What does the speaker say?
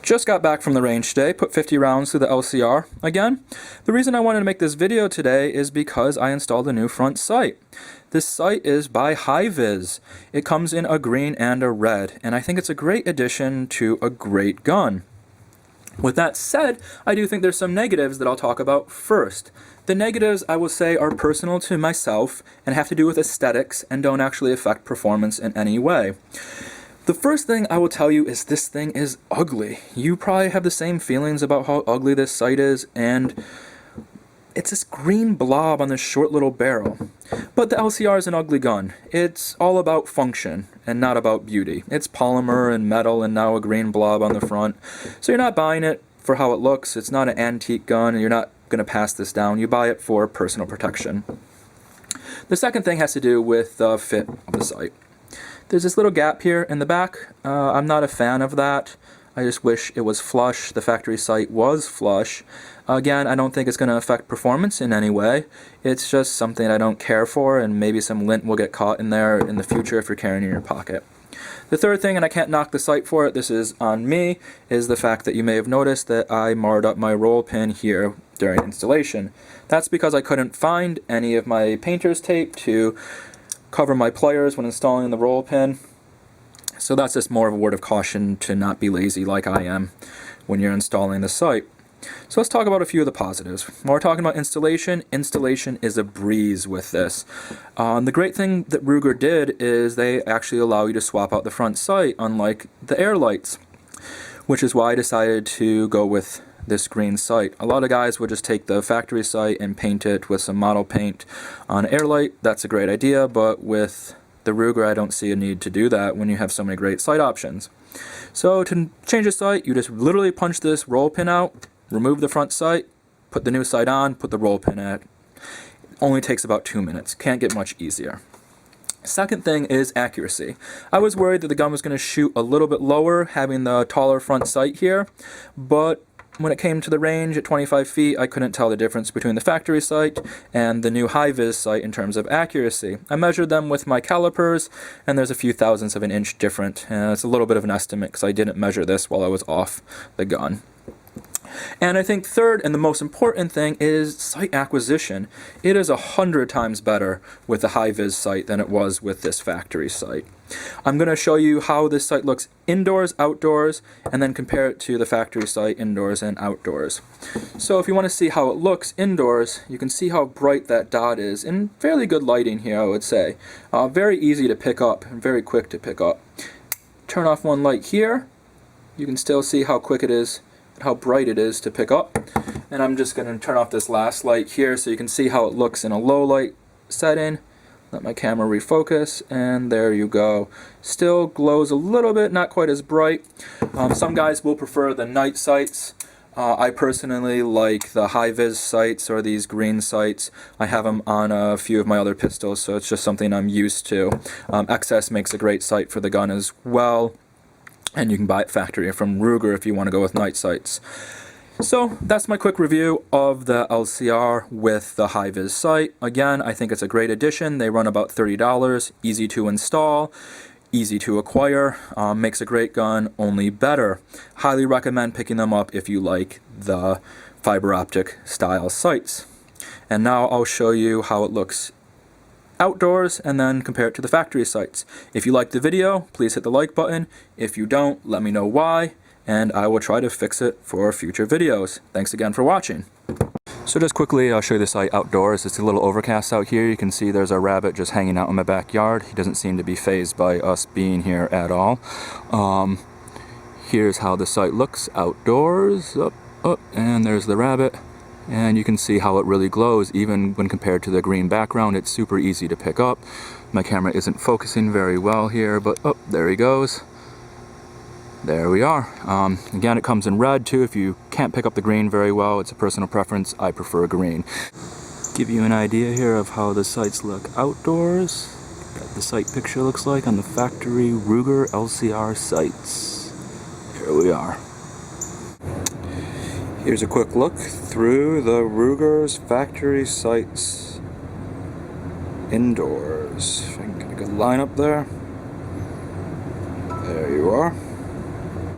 Just got back from the range today, put 50 rounds through the LCR again. The reason I wanted to make this video today is because I installed a new front sight. This sight is by Hi-Viz. It comes in a green and a red, and I think it's a great addition to a great gun. With that said, I do think there's some negatives that I'll talk about first. The negatives, I will say, are personal to myself and have to do with aesthetics and don't actually affect performance in any way. The first thing I will tell you is this thing is ugly. You probably have the same feelings about how ugly this sight is, and it's this green blob on this short little barrel. But the LCR is an ugly gun. It's all about function and not about beauty. It's polymer and metal and now a green blob on the front. So you're not buying it for how it looks. It's not an antique gun, and you're not going to pass this down. You buy it for personal protection. The second thing has to do with the fit of the sight. There's this little gap here in the back. I'm not a fan of that. I just wish it was flush. The factory sight was flush. Again, I don't think it's going to affect performance in any way. It's just something I don't care for, and maybe some lint will get caught in there in the future if you're carrying it in your pocket. The third thing, and I can't knock the sight for it, this is on me, is the fact that you may have noticed that I marred up my roll pin here during installation. That's because I couldn't find any of my painter's tape to cover my pliers when installing the roll pin. So that's just more of a word of caution to not be lazy like I am when you're installing the sight. So let's talk about a few of the positives. When we're talking about installation is a breeze with this. The great thing that Ruger did is they actually allow you to swap out the front sight, unlike the air lights, which is why I decided to go with this green sight. A lot of guys would just take the factory sight and paint it with some model paint on air light. That's a great idea, but with the Ruger I don't see a need to do that when you have so many great sight options. So to change the sight, you just literally punch this roll pin out, remove the front sight, put the new sight on, put the roll pin in it. Only takes about 2 minutes. Can't get much easier. Second thing is accuracy. I was worried that the gun was going to shoot a little bit lower having the taller front sight here, but when it came to the range at 25 feet, I couldn't tell the difference between the factory sight and the new Hi-Viz sight in terms of accuracy. I measured them with my calipers, and there's a few thousandths of an inch different. It's a little bit of an estimate because I didn't measure this while I was off the gun. And I think third and the most important thing is sight acquisition. It is 100 times better with the Hi-Viz sight than it was with this factory sight. I'm going to show you how this sight looks indoors, outdoors, and then compare it to the factory sight indoors and outdoors. So if you want to see how it looks indoors, you can see how bright that dot is in fairly good lighting here, I would say. Very easy to pick up and very quick to pick up. Turn off one light here. You can still see how quick it is, how bright it is to pick up. And I'm just going to turn off this last light here so you can see how it looks in a low light setting. Let my camera refocus, and there you go. Still glows a little bit, not quite as bright. Some guys will prefer the night sights. I personally like the Hi-Viz sights or these green sights. I have them on a few of my other pistols, so it's just something I'm used to. XS makes a great sight for the gun as well, and you can buy it factory from Ruger if you want to go with night sights. So that's my quick review of the LCR with the Hi-Viz sight. Again, I think it's a great addition. They run about $30, easy to install, easy to acquire, makes a great gun, only better. Highly recommend picking them up if you like the fiber optic style sights. And now I'll show you how it looks outdoors and then compare it to the factory sights. If you like the video, please hit the like button. If you don't, let me know why, and I will try to fix it for future videos. Thanks again for watching. So just quickly, I'll show you the sight outdoors. It's a little overcast out here. You can see there's a rabbit just hanging out in my backyard. He doesn't seem to be fazed by us being here at all. Here's how the sight looks outdoors. Up, and there's the rabbit. And you can see how it really glows even when compared to the green background. It's super easy to pick up. My camera isn't focusing very well here, but there he goes. There we are. Again, it comes in red too. If you can't pick up the green very well, it's a personal preference. I prefer green. Give you an idea here of how the sights look outdoors. What the sight picture looks like on the factory Ruger LCR sights. Here we are. Here's a quick look through the Ruger's factory sights indoors. If I can get a good line up there. There you are.